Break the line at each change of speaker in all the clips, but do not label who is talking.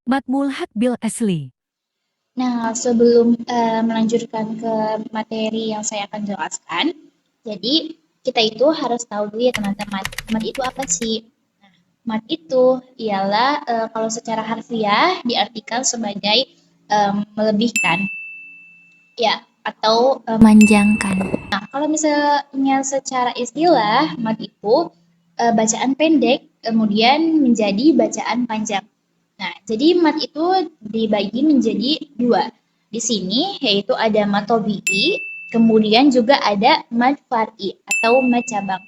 Mad mulhaq bil asli.
Nah, sebelum melanjutkan ke materi yang saya akan jelaskan, jadi kita itu harus tahu dulu ya teman-teman, mat itu apa sih? Nah, mat itu ialah kalau secara harfiah diartikan sebagai melebihkan, ya, atau memanjangkan. Nah, kalau misalnya secara istilah, mat itu bacaan pendek kemudian menjadi bacaan panjang. Nah, jadi mat itu dibagi menjadi dua. Di sini yaitu ada mat tobi'i, kemudian juga ada mat far'i atau mat cabang.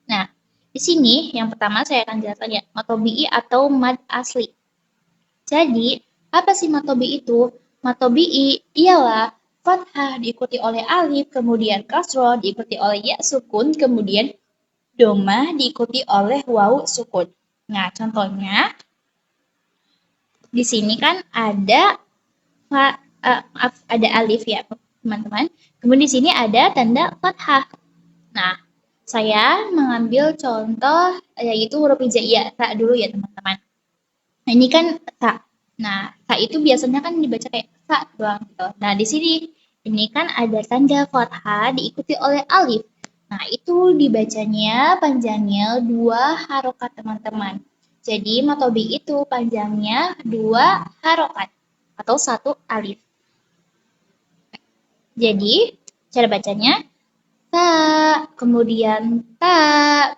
Nah, di sini yang pertama saya akan jelaskan ya, mat tobi'i atau mat asli. Jadi, apa sih mat tobi'i itu? Mat tobi'i ialah fathah diikuti oleh alif, kemudian kasroh diikuti oleh ya sukun, kemudian domah diikuti oleh waw sukun. Nah, contohnya di sini kan ada ada alif ya, teman-teman. Kemudian di sini ada tanda fathah. Nah, saya mengambil contoh yaitu huruf hijaiyah, ta dulu ya, teman-teman. Nah, ini kan ta. Nah, ta itu biasanya kan dibaca kayak ta doang gitu. Nah, di sini ini kan ada tanda fathah diikuti oleh alif. Nah, itu dibacanya panjangnya dua harokat, teman-teman. Jadi, matobi itu panjangnya dua harokat atau satu alif. Jadi, cara bacanya ta, kemudian ta,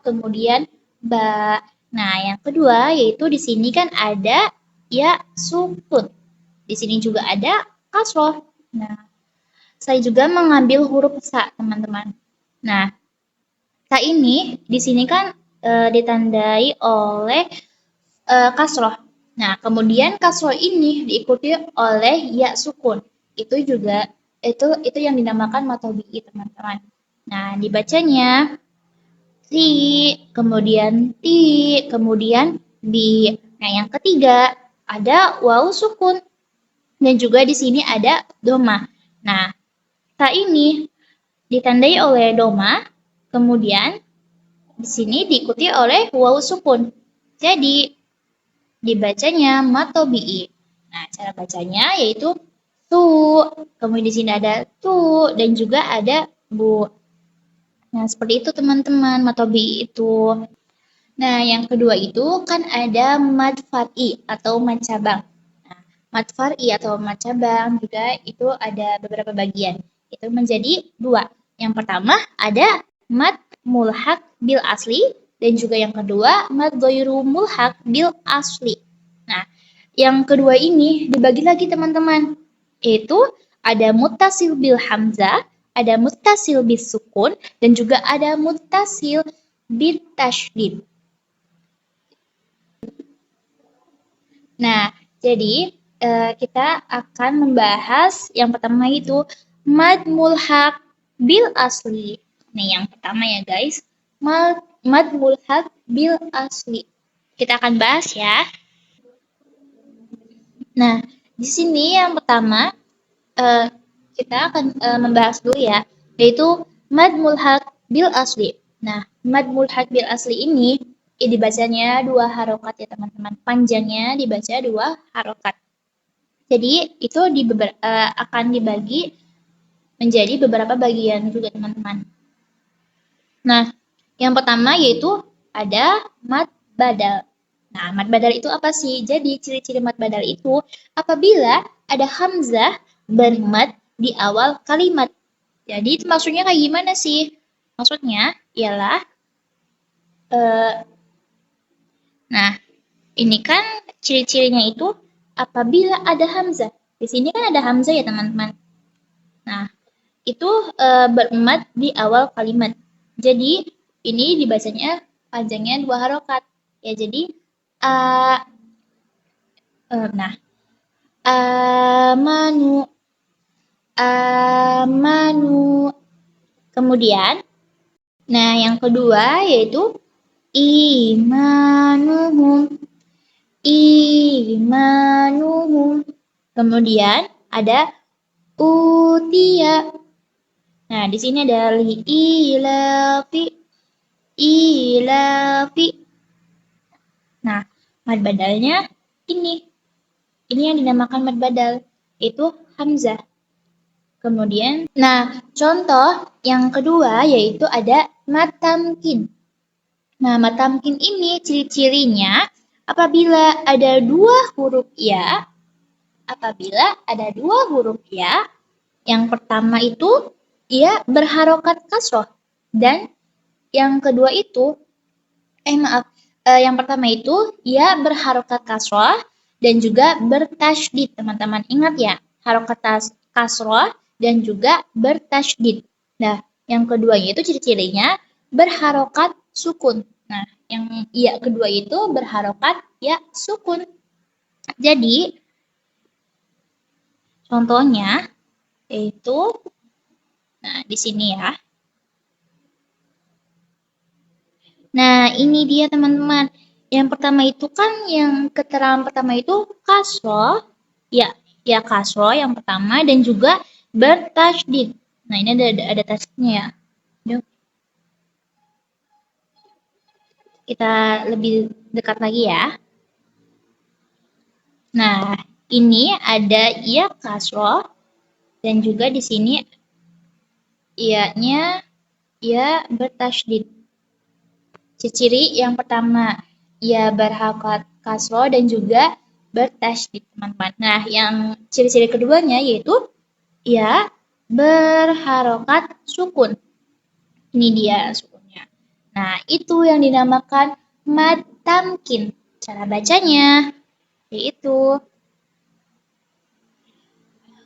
kemudian ba. Nah, yang kedua yaitu di sini kan ada ya sukun. Di sini juga ada kasroh. Nah, saya juga mengambil huruf sa, teman-teman. Nah, sa ini di sini kan ditandai oleh kasroh. Nah, kemudian kasroh ini diikuti oleh ya sukun. Itu juga itu yang dinamakan matobi'i, teman-teman. Nah, dibacanya ti, kemudian ti, kemudian bi. Nah, yang ketiga ada waw sukun dan juga di sini ada doma. Nah, ta ini ditandai oleh doma, kemudian di sini diikuti oleh waw sukun. Jadi, dibacanya matobi'i. Nah, cara bacanya yaitu tu, kemudian di sini ada tu dan juga ada bu. Nah, seperti itu teman-teman, matobi'i itu. Nah, yang kedua itu kan ada mad far'i atau mad cabang. Nah, mad far'i atau mad cabang juga itu ada beberapa bagian. Itu menjadi dua. Yang pertama ada mad mulhaq bil asli dan juga yang kedua mad ghairu mulhaq bil asli. Nah, yang kedua ini dibagi lagi teman-teman. Yaitu ada muttasil bil hamzah, ada muttasil bis sukun dan juga ada muttasil bit tasydid. Nah, jadi kita akan membahas yang pertama itu mad mulhaq bil asli. Nih, yang pertama ya guys, mad mulhaq bil asli. Kita akan bahas ya. Nah, di sini yang pertama eh, kita akan membahas dulu ya, yaitu mad mulhaq bil asli. Nah, mad mulhaq bil asli ini dibacanya dua harokat ya teman-teman. Panjangnya dibaca dua harokat. Jadi itu akan dibagi menjadi beberapa bagian juga teman-teman. Nah, yang pertama yaitu ada mad badal. Nah, mad badal itu apa sih? Jadi ciri-ciri mad badal itu apabila ada hamzah bermad di awal kalimat. Jadi itu maksudnya kayak gimana sih? Maksudnya ialah eh, nah, ini kan ciri-cirinya itu apabila ada hamzah. Di sini kan ada hamzah ya teman-teman. Nah, itu beremad di awal kalimat. Jadi ini dibacanya panjangnya dua harokat. Ya jadi a nah amanu amanu. Kemudian nah yang kedua yaitu imanuhum imanuhum. Kemudian ada utia. Nah, di sini ada ilafi ilafi. Nah, mad badalnya ini. Ini yang dinamakan mad badal, yaitu hamzah. Kemudian, nah contoh yang kedua yaitu ada mad tamkin. Nah, mad tamkin ini ciri-cirinya apabila ada dua huruf ya, yang pertama itu ia berharokat kasroh dan yang kedua itu yang pertama itu ia berharokat kasroh dan juga bertasydid, teman-teman ingat ya, harokat kasroh dan juga bertasydid. Nah, yang kedua itu ciri-cirinya berharokat sukun. Nah, yang ya kedua itu berharokat ya sukun. Jadi contohnya yaitu, nah di sini ya. Nah, ini dia teman-teman. Yang pertama itu kan, yang keterangan pertama itu kasroh, ya kasroh yang pertama dan juga bertasydid. Nah, ini ada tasydidnya ya. Yuk. Kita lebih dekat lagi ya. Nah, ini ada ya kasroh dan juga di sini iya-nya ya bertasydid. Ciri yang pertama, ia berharokat kasroh dan juga bertasydid, teman-teman. Nah, yang ciri-ciri keduanya yaitu ia berharokat sukun. Ini dia sukunnya. Nah, itu yang dinamakan mad tamkin. Cara bacanya yaitu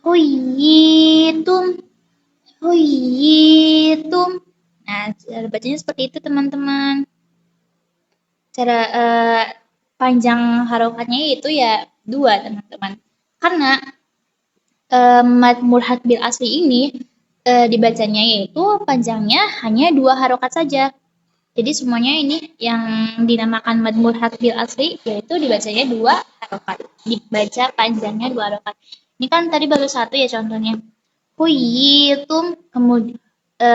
huyitum, huyitum. Nah, cara bacanya seperti itu, teman-teman. Cara panjang harokatnya itu ya 2, teman-teman. Karena mad mulhaq bil asli ini dibacanya yaitu panjangnya hanya 2 harokat saja. Jadi semuanya ini yang dinamakan mad mulhaq bil asli yaitu dibacanya 2 harokat. Dibaca panjangnya 2 harokat. Ini kan tadi baru 1 ya contohnya. Huyitum,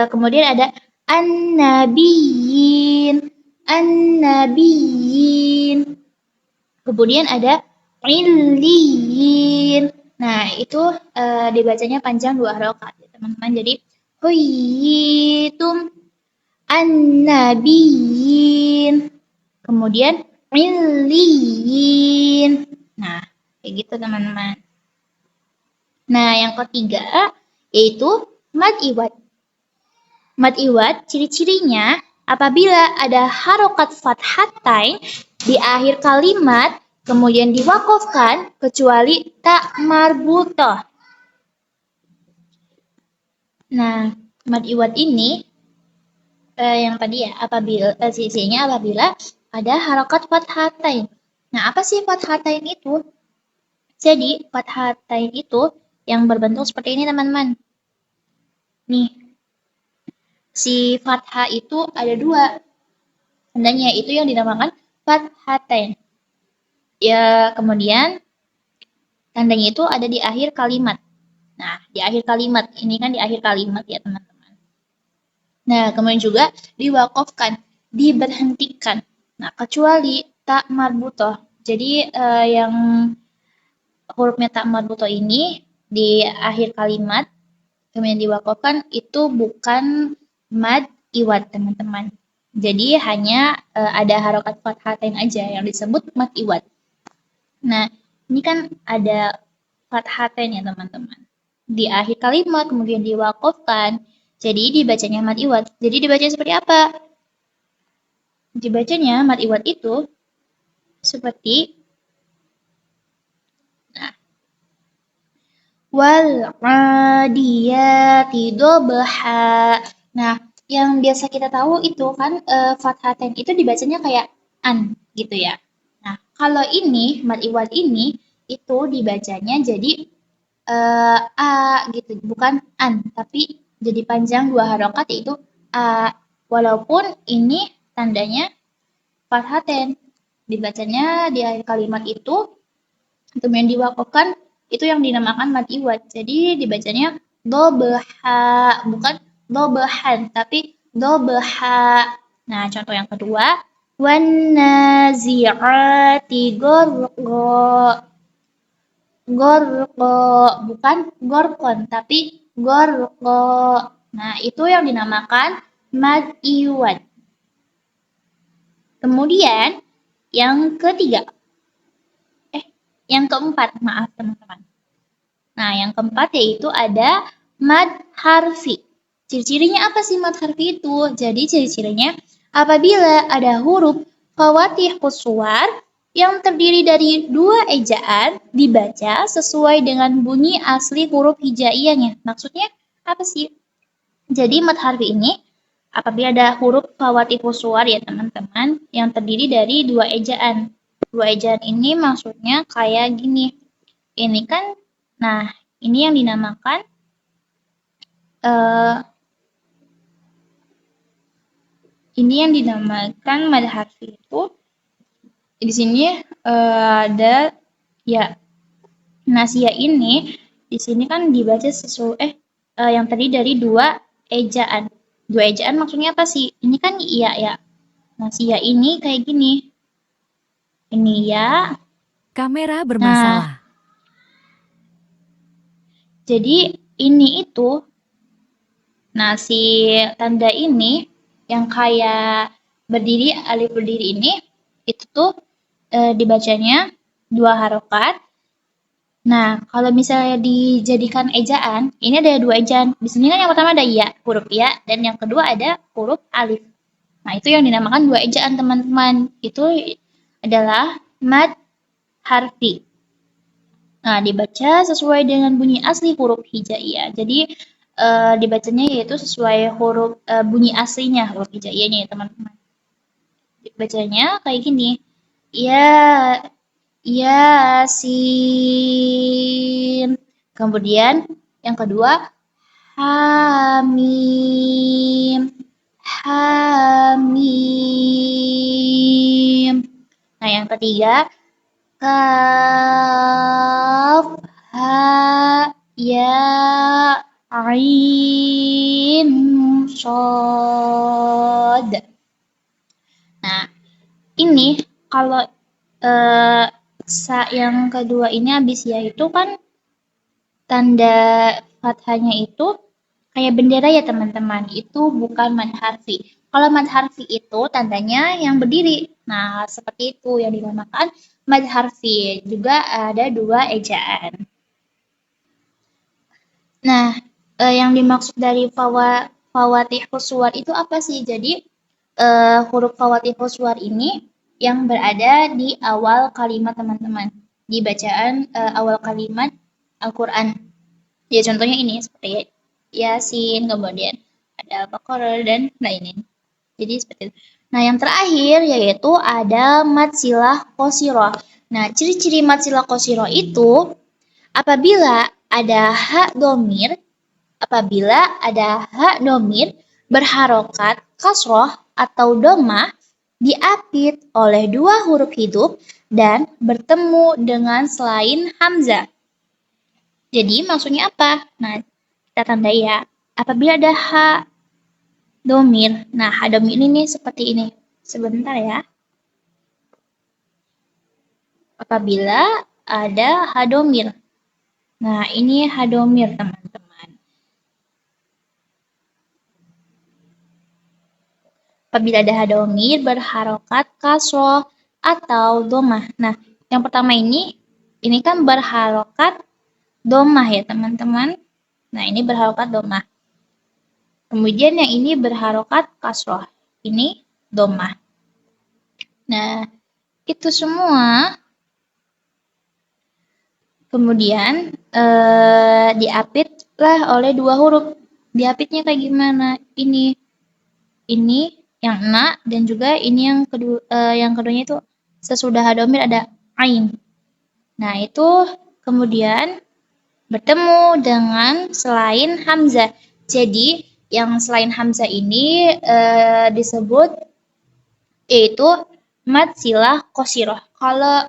kemudian ada an-nabiyyin, an-nabiyyin. Kemudian ada illiyin. Nah, itu dibacanya panjang 2 harokat ya, teman-teman. Jadi huyitum an-nabiyyin. Kemudian illiyin. Nah, kayak gitu, teman-teman. Nah, yang ketiga yaitu mad iwad. Mad iwad ciri-cirinya apabila ada harokat fathatain di akhir kalimat kemudian diwakofkan kecuali tak marbutah. Nah, mad iwad ini yang tadi ya, apabila ciri-cirinya apabila ada harokat fathatain. Nah, apa sih fathatain itu? Jadi, fathatain itu yang berbentuk seperti ini, teman-teman. Nih, si fathah itu ada 2. Tandanya itu yang dinamakan fathatain. Ya, kemudian tandanya itu ada di akhir kalimat. Nah, di akhir kalimat. Ini kan di akhir kalimat ya, teman-teman. Nah, kemudian juga diwakofkan, diberhentikan. Nah, kecuali tak marbutoh. Jadi, yang hurufnya tak marbutoh ini di akhir kalimat kemudian diwakofkan itu bukan mad iwad, teman-teman. Jadi hanya ada harokat fathatain aja yang disebut mad iwad. Nah, ini kan ada fathatain ya, teman-teman. Di akhir kalimat kemudian diwakofkan. Jadi dibacanya mad iwad. Jadi dibacanya seperti apa? Dibacanya mad iwad itu seperti wal adiyati dobha. Nah, yang biasa kita tahu itu kan fathatain itu dibacanya kayak an gitu ya. Nah, kalau ini mad iwad ini itu dibacanya jadi a gitu, bukan an, tapi jadi panjang 2 harokat yaitu a. Walaupun ini tandanya fathatain, dibacanya di akhir kalimat itu kemudian diwakofkan itu yang dinamakan mad iwad. Jadi dibacanya dobha, bukan dobhan, tapi dobha. Nah, contoh yang kedua, wan nazi'ati gharqa. Gharqa, bukan gorkon, tapi gharqa. Nah, itu yang dinamakan mad iwad. Kemudian, yang ketiga. Yang keempat, maaf teman-teman. Nah, yang keempat yaitu ada mad harfi. Ciri-cirinya apa sih mad harfi itu? Jadi ciri-cirinya apabila ada huruf fawatih suwar yang terdiri dari dua ejaan dibaca sesuai dengan bunyi asli huruf hijaiyahnya. Maksudnya apa sih? Jadi mad harfi ini apabila ada huruf fawatih suwar ya teman-teman yang terdiri dari dua ejaan. Dua ejaan ini maksudnya kayak gini. Ini kan, nah ini yang dinamakan mad harfi itu di sini ada ya nasia ini di sini kan dibaca sesuai yang terdiri dari dua ejaan. Dua ejaan maksudnya apa sih? Ini kan iya ya. Nasia ini kayak gini. Ini ya.
Kamera bermasalah.
Jadi ini itu, nah si tanda ini yang kayak berdiri, alif berdiri ini, itu tuh dibacanya dua harokat. Nah, kalau misalnya dijadikan ejaan, ini ada dua ejaan. Di sini kan yang pertama ada ya, huruf ya, dan yang kedua ada huruf alif. Nah, itu yang dinamakan dua ejaan, teman-teman. Itu adalah mad harfi. Nah, dibaca sesuai dengan bunyi asli huruf hijaiyah. Jadi, dibacanya yaitu sesuai huruf bunyi aslinya, huruf hijaiyahnya ya, teman-teman. Dibacanya kayak gini. Ya, Yasin. Kemudian yang kedua, Hamim. Hamim. Nah, yang ketiga, Kaf, Ha, Ya, Ain, Shod. Nah, ini kalau yang kedua ini habis ya itu kan tanda fathahnya itu kayak bendera ya teman-teman. Itu bukan mad harfi. Kalau mad harfi itu tandanya yang berdiri. Nah, seperti itu yang dinamakan mad harfi. Juga ada dua ejaan. Nah, yang dimaksud dari fawatih suwar itu apa sih? Jadi, huruf fawatih suwar ini yang berada di awal kalimat teman-teman. Di bacaan awal kalimat Al-Quran. Ya, contohnya ini seperti Yasin, kemudian ada Al-Baqarah dan lainnya. Jadi seperti itu. Nah, yang terakhir yaitu ada mad silah qasirah. Nah, ciri-ciri mad silah qasirah itu apabila ada hak domir berharokat kasroh atau domah diapit oleh dua huruf hidup dan bertemu dengan selain hamzah. Jadi maksudnya apa? Nah, kita tandai ya. Apabila ada ha domir. Nah, ha domir ini seperti ini. Sebentar ya. Apabila ada ha domir. Nah, ini ha domir, teman-teman. Apabila ada ha domir berharokat kasroh atau domah. Nah, yang pertama ini kan berharokat domah ya, teman-teman. Nah, ini berharokat domah. Kemudian yang ini berharokat kasroh. Ini domah. Nah, itu semua. Kemudian diapitlah oleh dua huruf. Diapitnya kayak gimana? Ini yang na dan juga ini yang keduanya itu sesudah hadomir ada ain. Nah, itu kemudian bertemu dengan selain hamzah. Jadi yang selain hamzah ini disebut yaitu mad silah qasirah. Kalau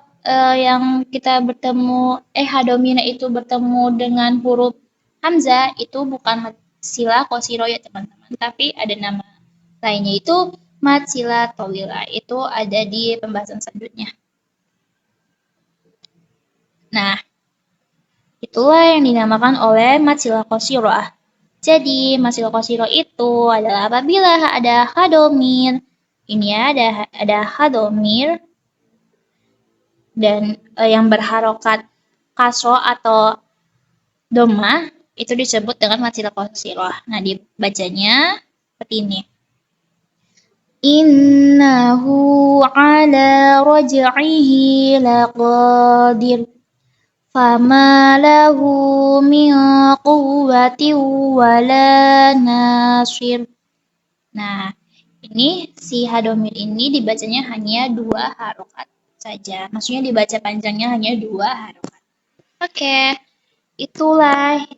yang kita hadomina itu bertemu dengan huruf hamzah itu bukan mad silah qasirah ya teman-teman, tapi ada nama lainnya itu mad sila tawila. Itu ada di pembahasan selanjutnya. Nah, itulah yang dinamakan oleh mad sila qasirah. Jadi, mad sila qasirah itu adalah apabila ada hadomir. Ini ya, ada hadomir dan yang berharokat kasro atau doma itu disebut dengan mad sila qasirah. Nah, dibacanya seperti ini. Innahu ala raj'ihi laqadir. Fama lahu min quwwatin wala nasir. Nah, ini si hadomir ini dibacanya hanya 2 harokat saja. Maksudnya dibaca panjangnya hanya 2 harokat. Oke, itulah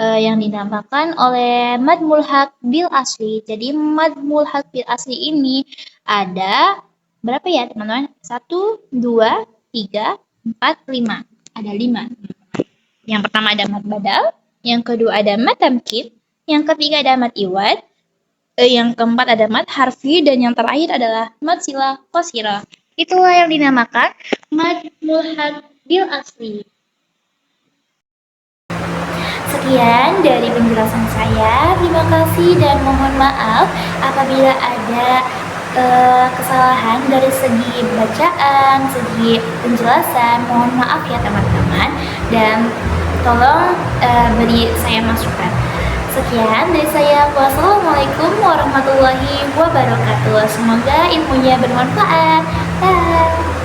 yang dinamakan oleh mad mulhaq bil asli. Jadi mad mulhaq bil asli ini ada berapa ya teman-teman? 1, 2, 3, 4, 5. Ada 5. Yang pertama ada mad badal, yang kedua ada mad tamkin, yang ketiga ada mad iwad, yang keempat ada mad harfi, dan yang terakhir adalah mad sila qasirah. Itulah yang dinamakan mad mulhaq bil asli. Sekian dari penjelasan saya. Terima kasih dan mohon maaf apabila ada kesalahan dari segi bacaan, segi penjelasan. Mohon maaf ya teman-teman, dan tolong beri saya masukan. Sekian dari saya. Wassalamualaikum warahmatullahi wabarakatuh. Semoga ilmunya bermanfaat. Bye.